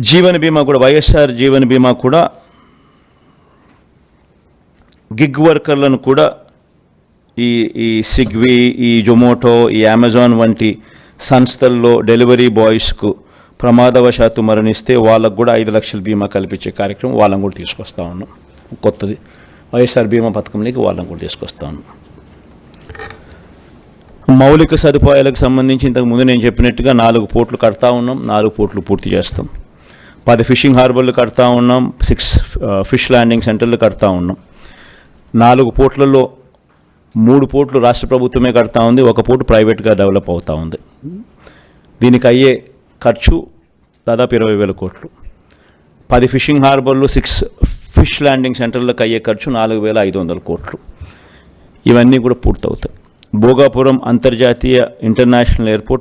జీవన బీమా కూడా, వైఎస్ఆర్ జీవన బీమా కూడా గిగ్ వర్కర్లను కూడా ఈ స్విగ్గీ, ఈ జొమాటో, ఈ అమెజాన్ వంటి సంస్థల్లో డెలివరీ బాయ్స్కు ప్రమాదవశాత్తు మరణిస్తే వాళ్ళకు కూడా 5 లక్షల బీమా కల్పించే కార్యక్రమం వాళ్ళని కూడా తీసుకొస్తా ఉన్నాం. కొత్తది వైఎస్ఆర్ బీమా పథకంలోకి వాళ్ళని కూడా తీసుకొస్తా ఉన్నాం. మౌలిక సదుపాయాలకు సంబంధించి ఇంతకుముందు నేను చెప్పినట్టుగా 4 పోర్ట్లు కడతా ఉన్నాం. 4 పోర్ట్లు పూర్తి చేస్తాం. 10 ఫిషింగ్ హార్బర్లు కడతా ఉన్నాం. 6 ఫిష్ ల్యాండింగ్ సెంటర్లు కడతా ఉన్నాం. 4 పోర్ట్లలో 3 పోర్ట్లు రాష్ట్ర ప్రభుత్వమే కడతా ఉంది, 1 పోర్టు ప్రైవేట్గా డెవలప్ అవుతూ ఉంది. దీనికి అయ్యే ఖర్చు దాదాపు 20,000 కోట్లు. 10 ఫిషింగ్ హార్బర్లు, 6 ఫిష్ ల్యాండింగ్ సెంటర్లకు అయ్యే ఖర్చు 4,500 కోట్లు. ఇవన్నీ కూడా పూర్తవుతాయి. భోగాపురం అంతర్జాతీయ ఇంటర్నేషనల్ ఎయిర్పోర్ట్